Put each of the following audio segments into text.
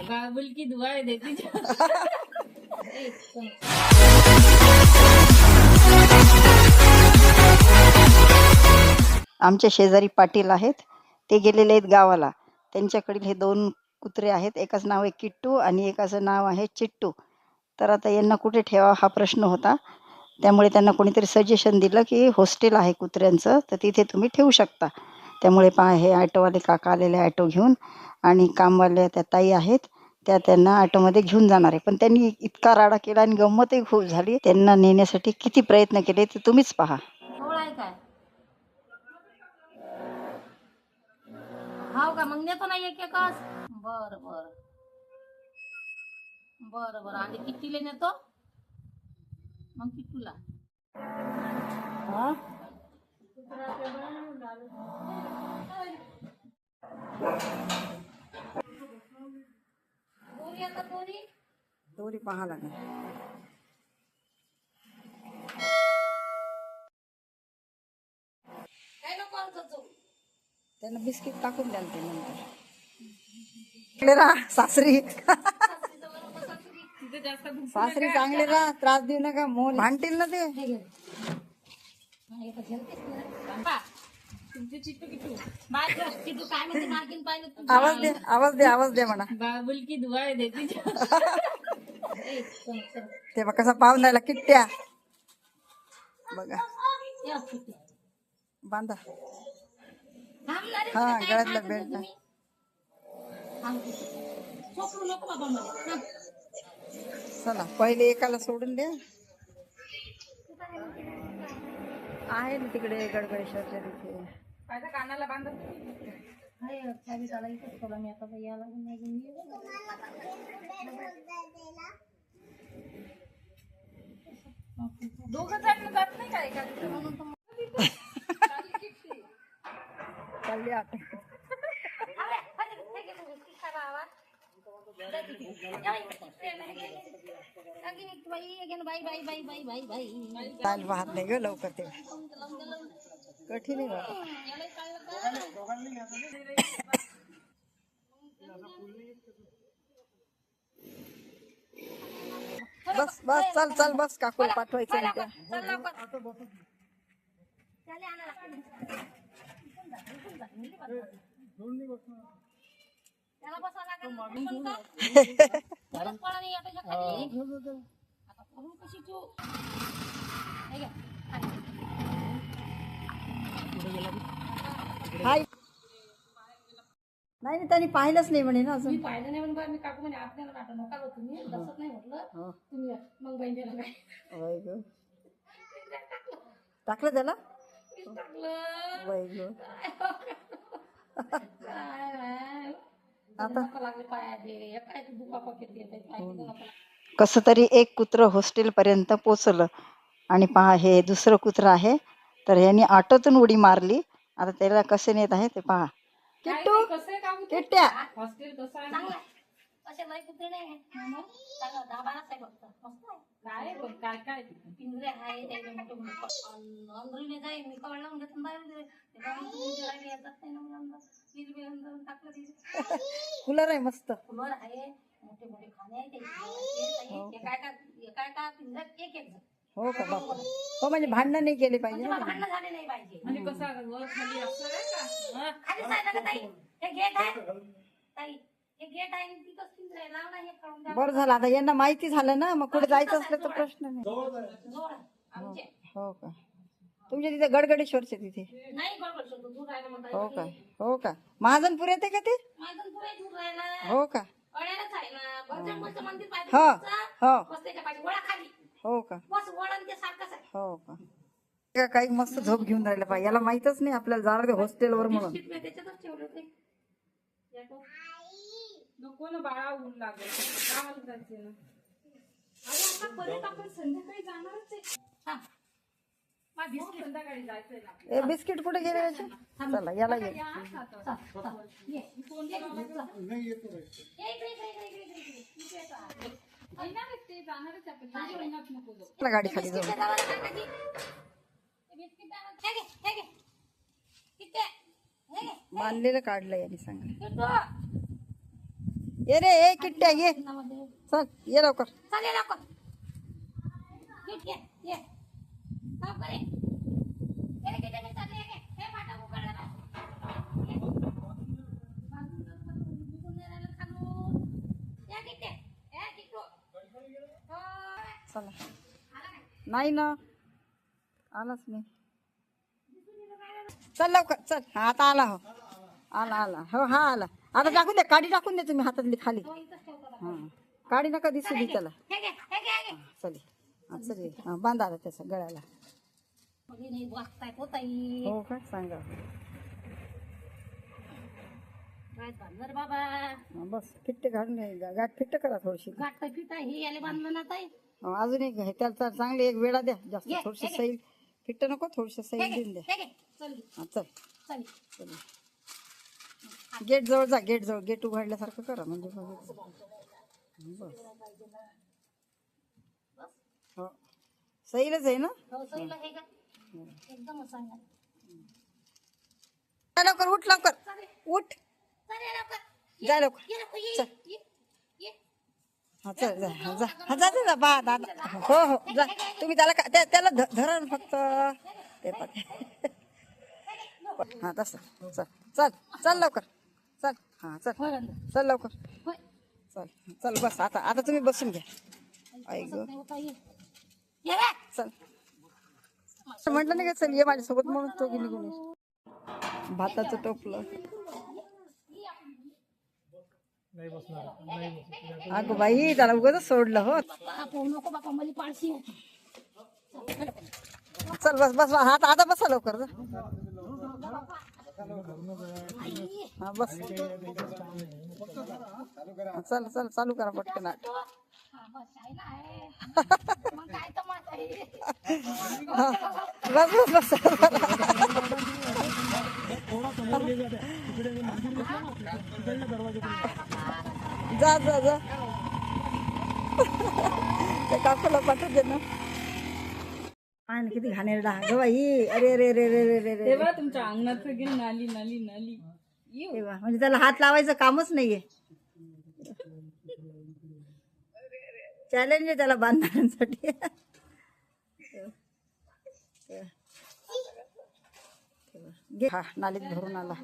बाबुल की दुआएं देती आमच्या शेजारी पाटील आहेत, ते गेलेले आहेत गावाला. त्यांच्याकडील हे 2 कुत्रे आहेत. एकाचं नाव आहे किट्टू आणि एकाचं नाव आहे चिट्टू. तर आता यांना कुठे ठेवावं हा प्रश्न होता. त्यामुळे त्यांना कोणीतरी सजेशन दिलं, की हॉस्टेल आहे कुत्र्यांचं, तर तिथे तुम्ही ठेवू शकता. त्यामुळे पहा हे ऑटोवाले काका आलेले ऑटो घेऊन आणि कामवाल्या त्या ताई आहेत, त्या त्यांना ऑटोमध्ये घेऊन जाणार आहे. पण त्यांनी इतका राडा केला आणि गंमतही खूप झाली. त्यांना नेण्यासाठी किती प्रयत्न केले ते तुम्हीच पहा. आहे काय हाव का मग नेतो नाही एक एकच बर बर बर बर आणि कितीले नेतो मग किट्टूला दोरी पहा लागेल. काय नको त्यांना बिस्किट टाकून द्याल ते नंतर. चांगले राहा सासरी. सासरी चांगले राहा, त्रास देऊ नका. मोल भांडतील ना ते. आवाज दे म्हणा. बाबुल की दुआएं देती तेव्हा कसा पाहून राहिला किट्ट्या बघा. बांधा हा गळ्यातला बेल्ट. चला पहिले एकाला सोडून द्या. आहे ना तिकडे गडगडेश्वरच्या तिथे. कानाला बांधत मी आता याला दोघं जण जात नाही काय चालली आठ. चाल वाहत नाही ग लवकर. ते कठीण आहे बाबा. बस बस चल चल बस. काकूला पाठवायचं नाही त्या. हाय नाही त्यांनी पाहिलंच नाही म्हणे ना अजून. मी पाहिलं नाही म्हणून मी काकू म्हणे आपल्याला नाटक नका लो तुम्ही बसत नाही म्हटलं तुम्ही मग बहिणीला काय टाकलं त्याला. टाकलं आता लागले पाय काय दुखापत येते. कसं तरी एक कुत्र हॉस्टेल पर्यंत पोचलं आणि पहा हे दुसरं कुत्र आहे. तर यांनी ऑटोतून उडी मारली. आता त्याला कसे नेत आहे ते पहा. किट्टू किट्ट्या हॉस्टेल कसं आहे असे लय कुत्रे नाही चांगलं 10-12 आहे फक्त मस्त आहे. काय काय काय पिंजरे आहे त्याचे मोठे मोठे अंदरून जाई मी कळलं म्हणजे बाहेर येतात नाही ना अंदर टाकलं तिथे कूलर आहे मस्त. कूलर आहे मोठे मोठे खाणे आहे ते काय काय पिंजऱ्यात एक एक हो का बापा. हो म्हणजे भांडण नाही केले पाहिजे. भांडण झाले नाही पाहिजे म्हणजे कसं वर खाली असं आहे का खाली जायला ताई हे गेट आहे ताई हे गेट आहे तिथंच पिंजरे लाव ना हे काढून द्या. बरं झालं आता यांना माहिती झालं ना. मग कुठे जायचं असलं तर प्रश्न नाही. जोड आमचे हो का तुमच्या तिथे गडगडेश्वरचे तिथे नाही बरोबर दूर राहिला म्हणता. हो काय हो का महाजनपूर येते का ते. माझं पुरे दूर राहिला हो का अड्यालाच आहे ना बजरंगबलीचं मंदिर पाहिजे हो हो बस त्याच्या पाहिजे वळा खाली हो का बस वळण ते सारखंच आहे. हो का काही मस्त झोप घेऊन राहिलं पाहिजे. याला माहितच नाही आपल्याला जाणार ते हॉस्टेलवर म्हणून. त्याच्यातच ठेवले होते नको ना बाळा ऊन लागेल गावाला जायचे ना. अरे आता परत आपण संध्याकाळी जाणारच आहे. बिस्किट संध्याकाळी जायचंय ना. ए बिस्किट कुठे गेले याचे. चला याला ये. गाडी खाली जाऊ. बांधलेलं काढलं यांनी सांगा. ये रे ए किट्ट्या ये मध्ये चल ये लवकर. चालेल लवकर ये लवकर ये किती मी चालले हे फाटा उघडला ना या किती ए किट्टू चला नाही ना आलाच नाही. चल लवकर चल. हा आता आला हो आला हो हा आला. आता टाकून दे काडी टाकून दे तुम्ही हातातली खाली. हा काडी नका दिसू दे त्याला. हे घे चल हा चल ये. हा बांधा आता त्याचा गळ्याला. मग नाही वाचताय हो ताई हो का सांगा. काय बांधणार बाबा हा, बस फिट्ट घालून गाठ फिट्ट करा थोडीशी. गाठ फिट आहे हे याला बांधलं ना ताई. हो, अजून एक आहे त्याला चांगली एक वेळा द्या जास्त ये, थोडीशी हे घे. सैल फिट्ट नको थोडीशी सैल हे घे देऊन द्या. हे घे चल हा चल चल चल गेट जवळ जा. गेट जवळ गेट उघडल्यासारखं करा म्हणजे बस. हो सैलच आहे ना. हो सईला हे का एकदम सांगा जा लवकर उठ लवकर उठ चालेल लवकर जा लवकर. ये लवकर चल. ये हा चल जा हा, जा हा जा जा बा दादा. हो हो जा तुम्ही त्याला त्याला धरा ना फक्त ते हा तसं चल चल चल लवकर चल. हा चल होय बांधलं. चल लवकर होय चल चल बस आता आता तुम्ही बसून घ्या. ऐक बसत नाही हो ताई. ये रे. चल म्हटलं नाही का चल ये माझ्यासोबत म्हणून तो की निघून ये. भाताचं टोपलं. अगं बाई त्याला उगाच सोडलं हो. बापा पोहू नको बापा मला पाळशी आहे. चल बस बस आता आता बसा लवकर जा. हा बस चल चल चालू करा पटकन. हा, बस आहे ना आहे. मग काय तर मग आहे. बस बस बस जा जा जा त्या काकूला पाठवू दे ना. आणि किती घाणेरडा ग बाई. अरे रे रे रे रे रे रे. तेव्हा तुमच्या अंगणात सगळी नाली नाली नाली तेव्हा म्हणजे त्याला हात लावायचं कामच नाहीये. चॅलेंज आहे त्याला बांधणाऱ्यांसाठी. हा नालीत भरून आला.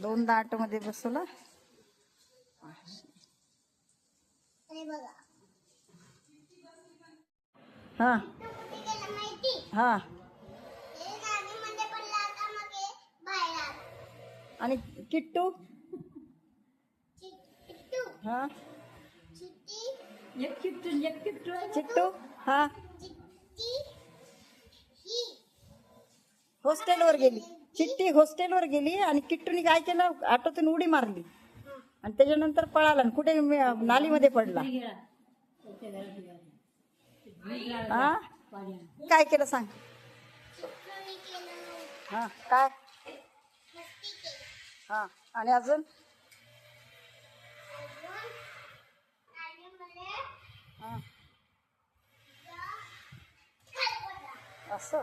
2 दाट मध्ये बसवला. हा हा आणि किट्टू हा एक किट्टू चिट्टू हा हॉस्टेलवर गेली. चिट्टी हॉस्टेलवर गेली आणि किट्टूने काय केलं ऑटोतून उडी मारली आणि त्याच्यानंतर पळाला आणि कुठे नालीमध्ये पडला. हा काय केलं सांग. हा काय हा आणि अजून हा असं